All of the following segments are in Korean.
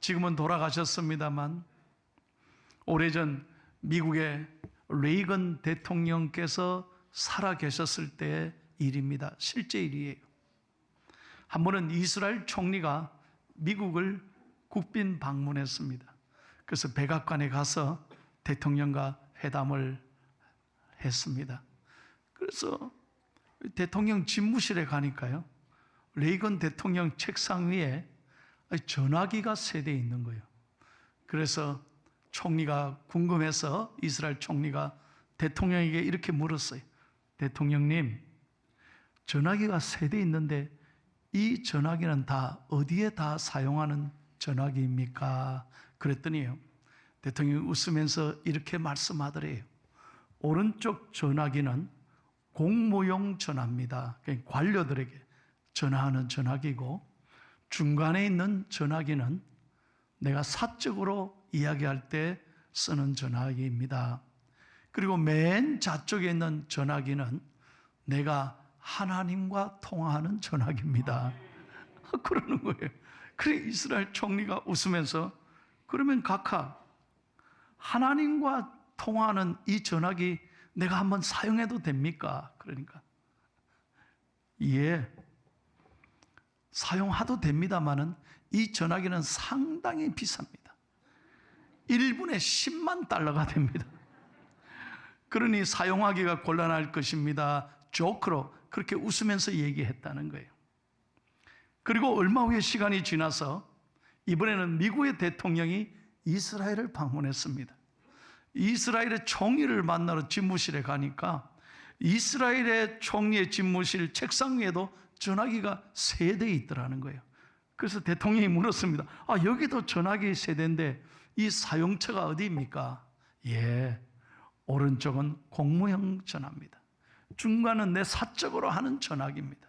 지금은 돌아가셨습니다만 오래전 미국의 레이건 대통령께서 살아계셨을 때의 일입니다. 실제 일이에요. 한 번은 이스라엘 총리가 미국을 국빈 방문했습니다. 그래서 백악관에 가서 대통령과 회담을 했습니다. 그래서 대통령 집무실에 가니까요, 레이건 대통령 책상 위에 전화기가 세대에 있는 거예요. 그래서 총리가 궁금해서 이스라엘 총리가 대통령에게 이렇게 물었어요. 대통령님, 전화기가 세대에 있는데 이 전화기는 다 어디에 다 사용하는 전화기입니까? 그랬더니요, 대통령이 웃으면서 이렇게 말씀하더래요. 오른쪽 전화기는 공무용 전화입니다. 그러니까 관료들에게 전화하는 전화기고, 중간에 있는 전화기는 내가 사적으로 이야기할 때 쓰는 전화기입니다. 그리고 맨 좌쪽에 있는 전화기는 내가 하나님과 통화하는 전화기입니다. 그러는 거예요. 그래 이스라엘 총리가 웃으면서, 그러면 각하, 하나님과 통화하는 이 전화기 내가 한번 사용해도 됩니까? 그러니까 예, 사용해도 됩니다만은 이 전화기는 상당히 비쌉니다. 1분에 10만 달러가 됩니다. 그러니 사용하기가 곤란할 것입니다. 조크로 그렇게 웃으면서 얘기했다는 거예요. 그리고 얼마 후에 시간이 지나서 이번에는 미국의 대통령이 이스라엘을 방문했습니다. 이스라엘의 총리를 만나러 집무실에 가니까 이스라엘의 총리의 집무실 책상 위에도 전화기가 세 대 있더라는 거예요. 그래서 대통령이 물었습니다. 여기도 전화기 세대인데 이 사용처가 어디입니까? 예, 오른쪽은 공무용 전화입니다. 중간은 내 사적으로 하는 전화기입니다.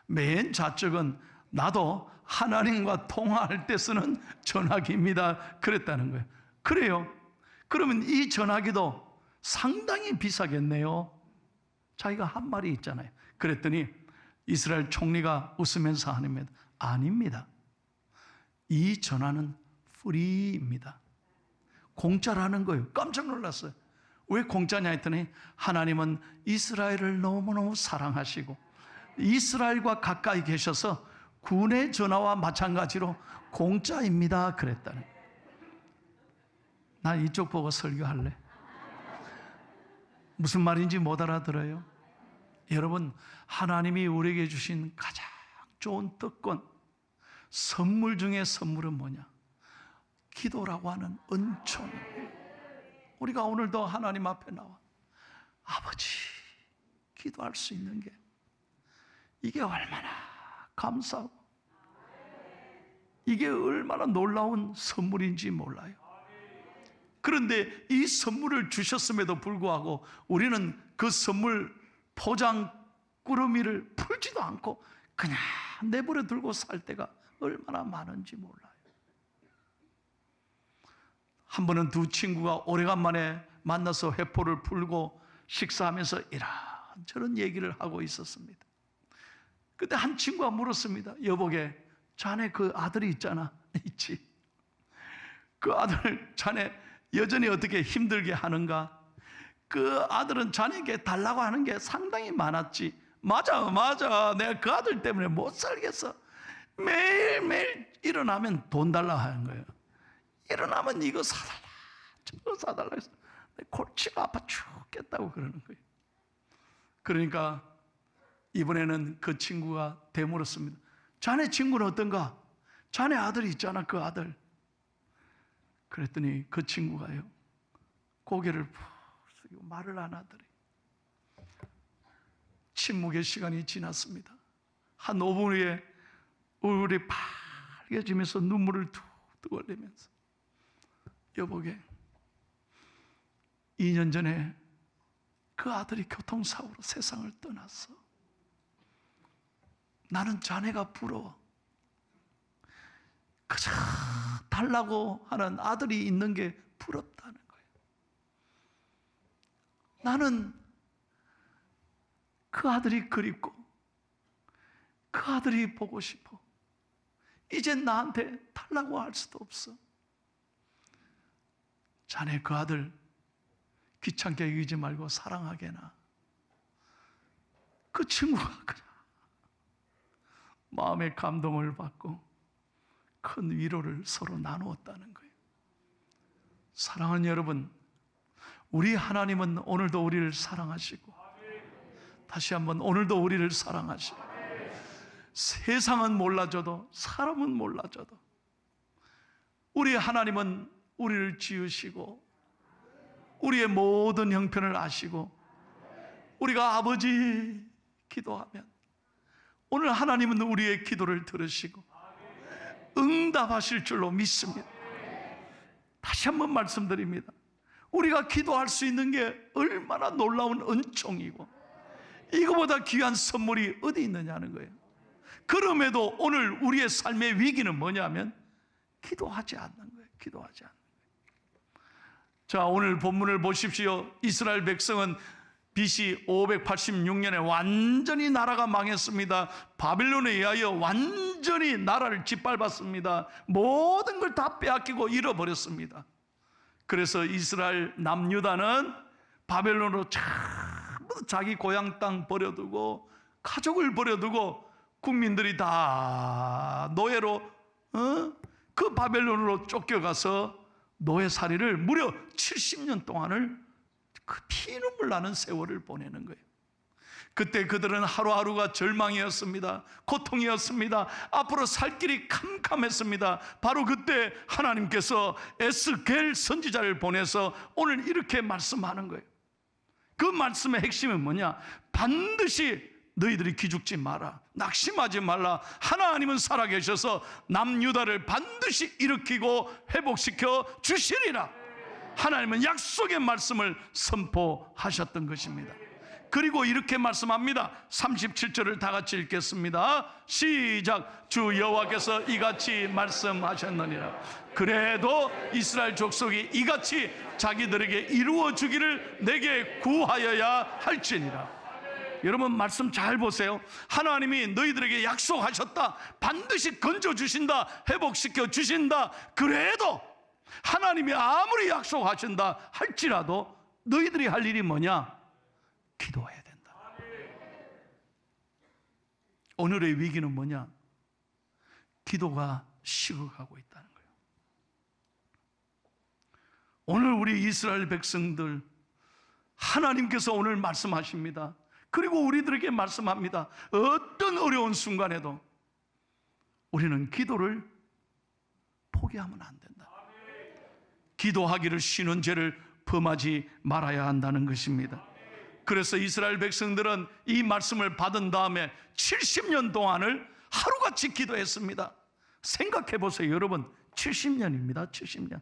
맨 좌쪽은 나도 하나님과 통화할 때 쓰는 전화기입니다. 그랬다는 거예요. 그래요? 그러면 이 전화기도 상당히 비싸겠네요. 자기가 한 말이 있잖아요. 그랬더니 이스라엘 총리가 웃으면서 하는, 아닙니다. 이 전화는 프리입니다. 공짜라는 거예요. 깜짝 놀랐어요. 왜 공짜냐 했더니 하나님은 이스라엘을 너무너무 사랑하시고 이스라엘과 가까이 계셔서 군의 전화와 마찬가지로 공짜입니다. 그랬다는 거예요. 난 이쪽 보고 설교할래. 무슨 말인지 못 알아들어요? 여러분, 하나님이 우리에게 주신 가장 좋은 특권, 선물 중에 선물은 뭐냐? 기도라고 하는 은총. 우리가 오늘도 하나님 앞에 나와 아버지 기도할 수 있는 게 이게 얼마나 감사하고 이게 얼마나 놀라운 선물인지 몰라요. 그런데 이 선물을 주셨음에도 불구하고 우리는 그 선물 포장 꾸러미를 풀지도 않고 그냥 내버려 두고 살 때가 얼마나 많은지 몰라요. 한 번은 두 친구가 오래간만에 만나서 회포를 풀고 식사하면서 이런저런 얘기를 하고 있었습니다. 그때 한 친구가 물었습니다. 여보게, 자네 그 아들이 있잖아. 있지. 그 아들 자네 여전히 어떻게 힘들게 하는가? 그 아들은 자네에게 달라고 하는 게 상당히 많았지. 맞아. 내가 그 아들 때문에 못 살겠어. 매일매일 일어나면 돈 달라 하는 거예요. 일어나면 이거 사달라, 저거 사달라 해서 내 골치가 아파 죽겠다고 그러는 거예요. 그러니까 이번에는 그 친구가 되물었습니다. 자네 친구는 어떤가? 자네 아들이 있잖아, 그 아들. 그랬더니 그 친구가요, 고개를 푹 숙이고 말을 안 하더래요. 침묵의 시간이 지났습니다. 한 5분 후에 얼굴이 빨개지면서 눈물을 툭툭 흘리면서, 여보게, 2년 전에 그 아들이 교통사고로 세상을 떠났어. 나는 자네가 부러워. 그저 달라고 하는 아들이 있는 게 부럽다는 거예요. 나는 그 아들이 그립고 그 아들이 보고 싶어. 이제 나한테 달라고 할 수도 없어. 자네 그 아들 귀찮게 여기지 말고 사랑하게나. 그 친구가 그냥 마음의 감동을 받고 큰 위로를 서로 나누었다는 거예요. 사랑하는 여러분, 우리 하나님은 오늘도 우리를 사랑하시고, 다시 한번 오늘도 우리를 사랑하시고, 세상은 몰라줘도 사람은 몰라줘도 우리 하나님은 우리를 지으시고 우리의 모든 형편을 아시고, 우리가 아버지 기도하면 오늘 하나님은 우리의 기도를 들으시고 응답하실 줄로 믿습니다. 다시 한번 말씀드립니다. 우리가 기도할 수 있는 게 얼마나 놀라운 은총이고 이거보다 귀한 선물이 어디 있느냐는 거예요. 그럼에도 오늘 우리의 삶의 위기는 뭐냐면 기도하지 않는 거예요. 기도하지 않는 거예요. 자, 오늘 본문을 보십시오. 이스라엘 백성은 BC 586년에 완전히 나라가 망했습니다. 바벨론에 의하여 완전히 나라를 짓밟았습니다. 모든 걸 다 빼앗기고 잃어버렸습니다. 그래서 이스라엘 남유다는 바벨론으로 전부 자기 고향 땅 버려두고 가족을 버려두고 국민들이 다 노예로 그 바벨론으로 쫓겨가서 노예살이를 무려 70년 동안을 그 피눈물 나는 세월을 보내는 거예요. 그때 그들은 하루하루가 절망이었습니다. 고통이었습니다. 앞으로 살 길이 캄캄했습니다. 바로 그때 하나님께서 에스겔 선지자를 보내서 오늘 이렇게 말씀하는 거예요. 그 말씀의 핵심은 뭐냐? 반드시 너희들이 기죽지 마라, 낙심하지 말라. 하나님은 살아계셔서 남유다를 반드시 일으키고 회복시켜 주시리라. 하나님은 약속의 말씀을 선포하셨던 것입니다. 그리고 이렇게 말씀합니다. 37절을 다 같이 읽겠습니다. 시작. 주 여호와께서 이같이 말씀하셨느니라. 그래도 이스라엘 족속이 이같이 자기들에게 이루어 주기를 내게 구하여야 할지니라. 여러분 말씀 잘 보세요. 하나님이 너희들에게 약속하셨다. 반드시 건져주신다. 회복시켜 주신다. 그래도 하나님이 아무리 약속하신다 할지라도 너희들이 할 일이 뭐냐? 기도해야 된다. 오늘의 위기는 뭐냐? 기도가 식어가고 있다는 거예요. 오늘 우리 이스라엘 백성들 하나님께서 오늘 말씀하십니다. 그리고 우리들에게 말씀합니다. 어떤 어려운 순간에도 우리는 기도를 포기하면 안 된다. 기도하기를 쉬는 죄를 범하지 말아야 한다는 것입니다. 그래서 이스라엘 백성들은 이 말씀을 받은 다음에 70년 동안을 하루같이 기도했습니다. 생각해 보세요. 여러분 70년입니다. 70년.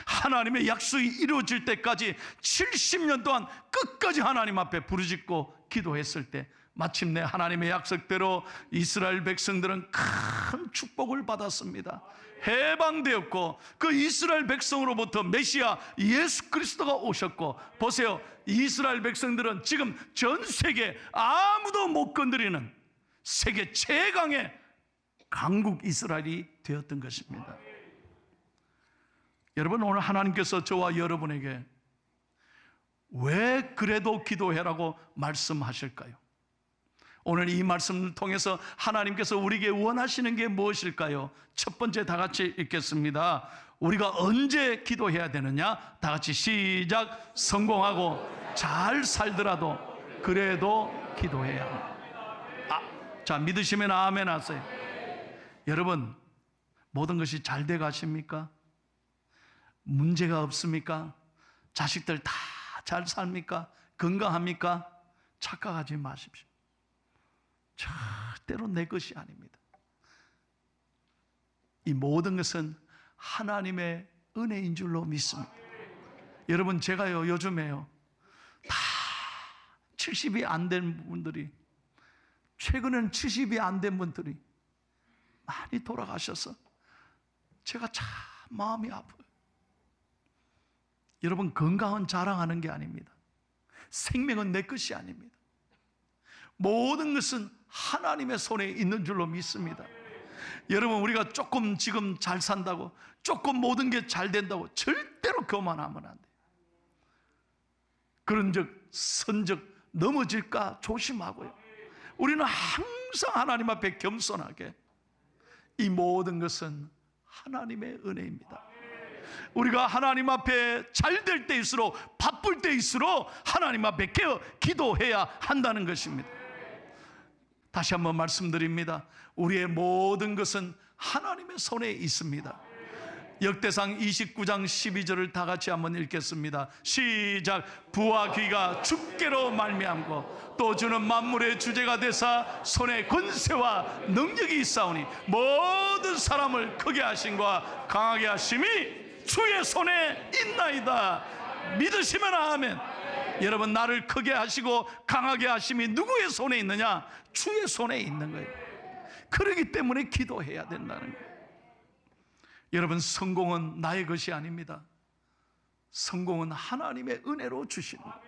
하나님의 약속이 이루어질 때까지 70년 동안 끝까지 하나님 앞에 부르짖고 기도했을 때 마침내 하나님의 약속대로 이스라엘 백성들은 큰 축복을 받았습니다. 해방되었고 그 이스라엘 백성으로부터 메시아 예수 그리스도가 오셨고, 보세요. 이스라엘 백성들은 지금 전 세계 아무도 못 건드리는 세계 최강의 강국 이스라엘이 되었던 것입니다. 여러분 오늘 하나님께서 저와 여러분에게 왜 그래도 기도해라고 말씀하실까요? 오늘 이 말씀을 통해서 하나님께서 우리에게 원하시는 게 무엇일까요? 첫 번째 다 같이 읽겠습니다. 우리가 언제 기도해야 되느냐? 다 같이 시작. 성공하고 잘 살더라도 그래도 기도해야 합니다. 자, 믿으시면 아멘 하세요. 여러분 모든 것이 잘 돼 가십니까? 문제가 없습니까? 자식들 다 잘 삽니까? 건강합니까? 착각하지 마십시오. 절대로 내 것이 아닙니다. 이 모든 것은 하나님의 은혜인 줄로 믿습니다. 여러분 제가요 요즘에요 다 70이 안 된 분들이, 최근에는 70이 안 된 분들이 많이 돌아가셔서 제가 참 마음이 아파요. 여러분 건강은 자랑하는 게 아닙니다. 생명은 내 것이 아닙니다. 모든 것은 하나님의 손에 있는 줄로 믿습니다. 여러분 우리가 조금 지금 잘 산다고, 조금 모든 게 잘 된다고 절대 절대로 교만하면 안 돼. 그런 적, 선적 넘어질까 조심하고요. 우리는 항상 하나님 앞에 겸손하게, 이 모든 것은 하나님의 은혜입니다. 우리가 하나님 앞에 잘 될 때일수록, 바쁠 때일수록 하나님 앞에 기도해야 한다는 것입니다. 다시 한번 말씀드립니다. 우리의 모든 것은 하나님의 손에 있습니다. 역대상 29장 12절을 다 같이 한번 읽겠습니다. 시작. 부와 귀가 주께로 말미암고 또 주는 만물의 주제가 되사 손에 권세와 능력이 있사오니 모든 사람을 크게 하심과 강하게 하심이 주의 손에 있나이다. 믿으시면 아멘. 여러분, 나를 크게 하시고 강하게 하심이 누구의 손에 있느냐? 주의 손에 있는 거예요. 그렇기 때문에 기도해야 된다는 거예요. 여러분, 성공은 나의 것이 아닙니다. 성공은 하나님의 은혜로 주시는 거예요.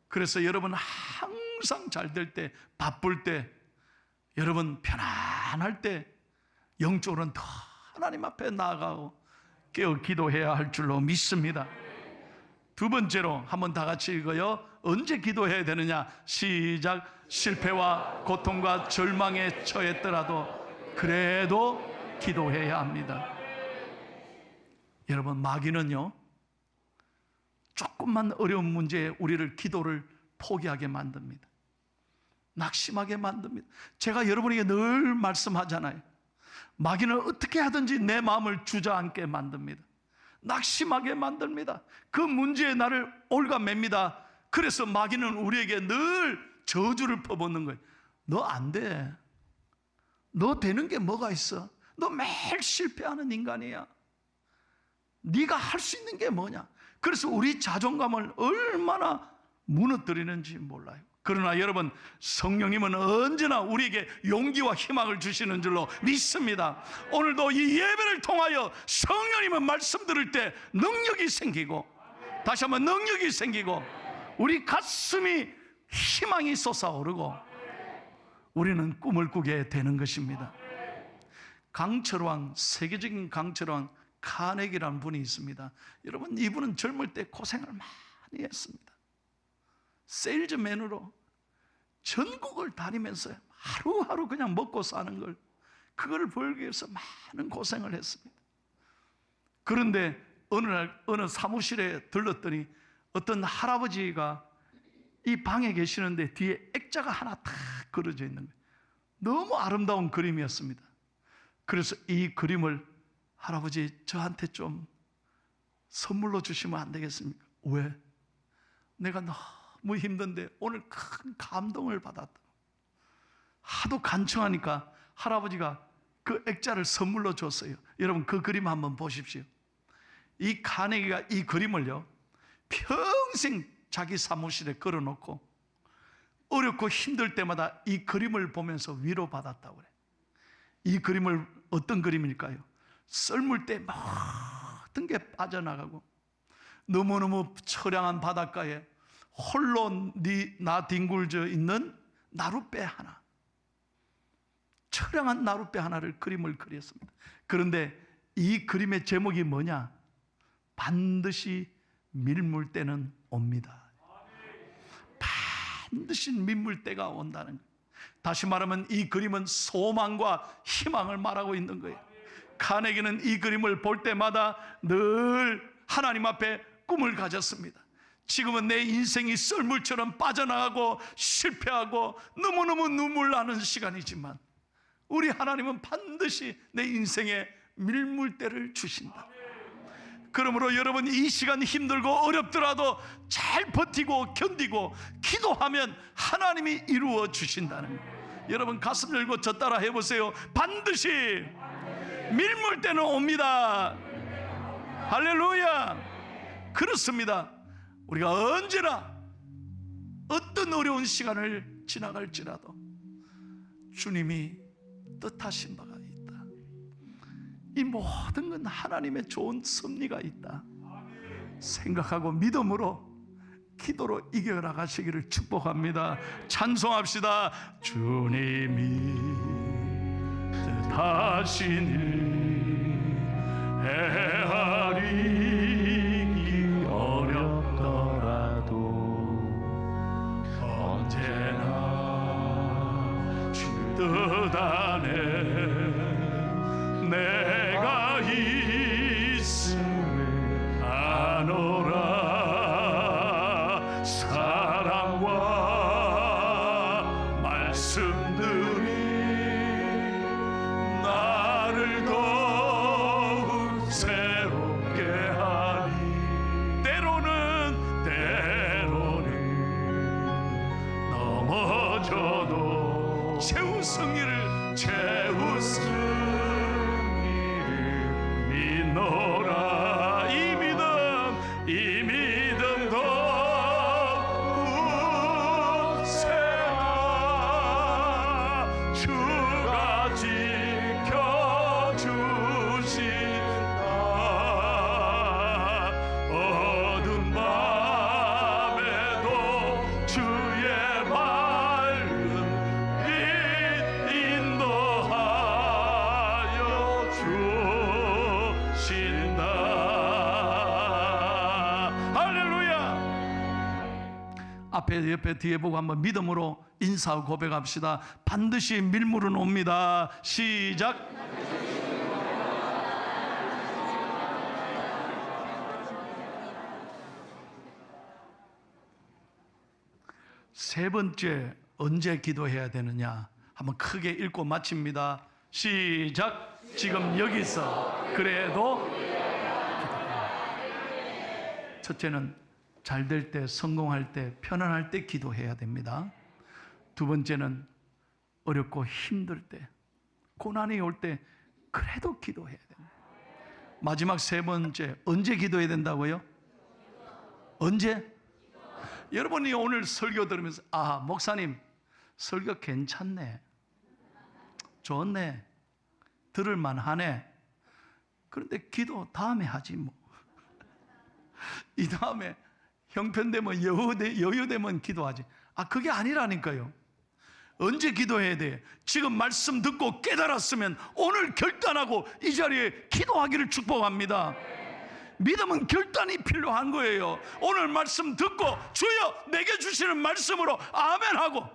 그래서 여러분, 항상 잘 될 때, 바쁠 때, 여러분 편안할 때 영적으로는 더 하나님 앞에 나아가고 깨어 기도해야 할 줄로 믿습니다. 두 번째로 한번 다 같이 읽어요. 언제 기도해야 되느냐? 시작. 실패와 고통과 절망에 처했더라도 그래도 기도해야 합니다. 여러분, 마귀는요, 조금만 어려운 문제에 우리를 기도를 포기하게 만듭니다. 낙심하게 만듭니다. 제가 여러분에게 늘 말씀하잖아요. 마귀는 어떻게 하든지 내 마음을 주저앉게 만듭니다. 낙심하게 만듭니다. 그 문제에 나를 올가맵니다. 그래서 마귀는 우리에게 늘 저주를 퍼붓는 거예요. 너 안 돼. 너 되는 게 뭐가 있어? 너 매일 실패하는 인간이야. 네가 할 수 있는 게 뭐냐? 그래서 우리 자존감을 얼마나 무너뜨리는지 몰라요. 그러나 여러분, 성령님은 언제나 우리에게 용기와 희망을 주시는 줄로 믿습니다. 오늘도 이 예배를 통하여 성령님은 말씀 들을 때 능력이 생기고, 다시 한번 능력이 생기고, 우리 가슴이 희망이 솟아오르고 우리는 꿈을 꾸게 되는 것입니다. 강철왕, 세계적인 강철왕 카네기라는 분이 있습니다. 여러분, 이분은 젊을 때 고생을 많이 했습니다. 세일즈맨으로 전국을 다니면서 하루하루 그냥 먹고 사는 걸, 그걸 벌기 위해서 많은 고생을 했습니다. 그런데 어느 날 어느 사무실에 들렀더니 어떤 할아버지가 이 방에 계시는데 뒤에 액자가 하나 탁 그려져 있는 거예요. 너무 아름다운 그림이었습니다. 그래서 이 그림을 할아버지 저한테 좀 선물로 주시면 안 되겠습니까? 왜? 내가 너무 힘든데 오늘 큰 감동을 받았다. 하도 간청하니까 할아버지가 그 액자를 선물로 줬어요. 여러분, 그 그림 한번 보십시오. 이 카네기가 이 그림을요, 평생 자기 사무실에 걸어놓고 어렵고 힘들 때마다 이 그림을 보면서 위로받았다고 그래요. 이 그림을 어떤 그림일까요? 썰물 때 모든 게 빠져나가고 너무너무 처량한 바닷가에 홀로 나 뒹굴져 있는 나룻배 하나, 처량한 나룻배 하나를 그림을 그렸습니다. 그런데 이 그림의 제목이 뭐냐? 반드시 밀물 때는 옵니다. 반드시 밀물 때가 온다는 거예요. 다시 말하면 이 그림은 소망과 희망을 말하고 있는 거예요. 카네기는 이 그림을 볼 때마다 늘 하나님 앞에 꿈을 가졌습니다. 지금은 내 인생이 썰물처럼 빠져나가고 실패하고 너무너무 눈물 나는 시간이지만 우리 하나님은 반드시 내 인생에 밀물대를 주신다. 그러므로 여러분, 이 시간 힘들고 어렵더라도 잘 버티고 견디고 기도하면 하나님이 이루어 주신다는 거예요. 여러분, 가슴 열고 저 따라 해보세요. 반드시 밀물대는 옵니다. 할렐루야. 그렇습니다. 우리가 언제나 어떤 어려운 시간을 지나갈지라도 주님이 뜻하신 바가 있다. 이 모든 건 하나님의 좋은 섭리가 있다 생각하고 믿음으로 기도로 이겨나가시기를 축복합니다. 찬송합시다. 주님이 뜻하시니 행하리 승리를 믿노라. 이 믿음 더 굳세라. 주가 지켜주신다. 어두운 밤에도 주의 맑은 빛 인도하여 주신다. 할렐루야. 앞에 옆에 뒤에 보고 한번 믿음으로 인사 고백합시다. 반드시 밀물은 옵니다. 시작. 세 번째, 언제 기도해야 되느냐 한번 크게 읽고 마칩니다. 시작. 지금 여기서 그래도 첫째는 잘 될 때, 성공할 때, 편안할 때 기도해야 됩니다. 두 번째는 어렵고 힘들 때, 고난이 올 때 그래도 기도해야 됩니다. 마지막 세 번째, 언제 기도해야 된다고요? 언제? 여러분이 오늘 설교 들으면서 아, 목사님 설교 괜찮네, 좋네, 들을만하네. 그런데 기도 다음에 하지 뭐. 이 다음에 형편되면 여유되면 기도하지. 아, 그게 아니라니까요. 언제 기도해야 돼? 지금 말씀 듣고 깨달았으면 오늘 결단하고 이 자리에 기도하기를 축복합니다. 믿음은 결단이 필요한 거예요. 오늘 말씀 듣고 주여 내게 주시는 말씀으로 아멘하고,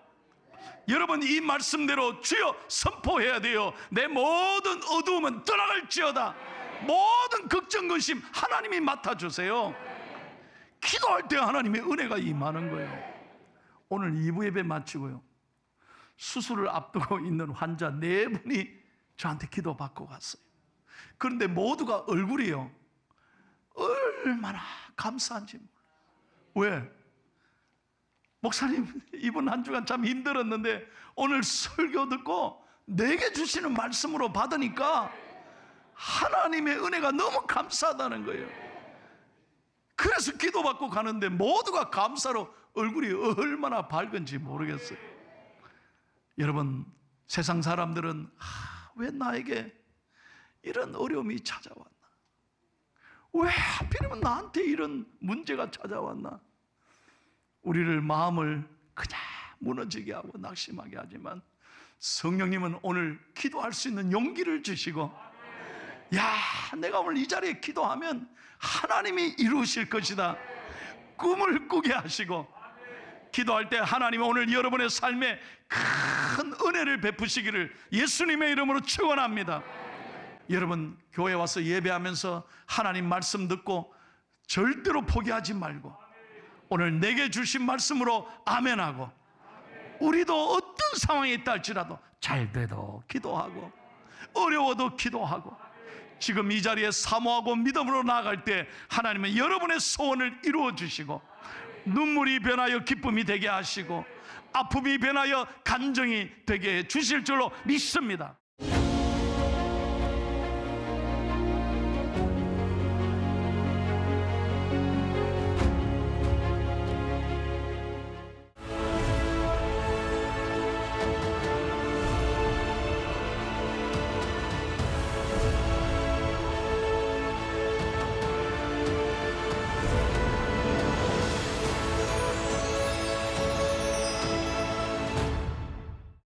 여러분 이 말씀대로 주여 선포해야 돼요. 내 모든 어두움은 떠나갈지어다. 모든 걱정 근심 하나님이 맡아주세요. 기도할 때 하나님의 은혜가 임하는 거예요. 오늘 2부 예배 마치고요, 수술을 앞두고 있는 환자 4분이 저한테 기도받고 갔어요. 그런데 모두가 얼굴이요, 얼마나 감사한지 몰라요. 왜? 목사님 이번 한 주간 참 힘들었는데 오늘 설교 듣고 내게 주시는 말씀으로 받으니까 하나님의 은혜가 너무 감사하다는 거예요. 그래서 기도받고 가는데 모두가 감사로 얼굴이 얼마나 밝은지 모르겠어요. 여러분, 세상 사람들은 왜 나에게 이런 어려움이 찾아왔나? 왜 하필이면 나한테 이런 문제가 찾아왔나? 우리를 마음을 그냥 무너지게 하고 낙심하게 하지만 성령님은 오늘 기도할 수 있는 용기를 주시고, 야, 내가 오늘 이 자리에 기도하면 하나님이 이루실 것이다, 꿈을 꾸게 하시고, 기도할 때 하나님은 오늘 여러분의 삶에 큰 은혜를 베푸시기를 예수님의 이름으로 축원합니다. 여러분 교회 와서 예배하면서 하나님 말씀 듣고 절대로 포기하지 말고 오늘 내게 주신 말씀으로 아멘하고, 우리도 어떤 상황에 있다 할지라도 잘 돼도 기도하고 어려워도 기도하고, 지금 이 자리에 사모하고 믿음으로 나아갈 때 하나님은 여러분의 소원을 이루어 주시고, 눈물이 변하여 기쁨이 되게 하시고, 아픔이 변하여 간정이 되게 해 주실 줄로 믿습니다.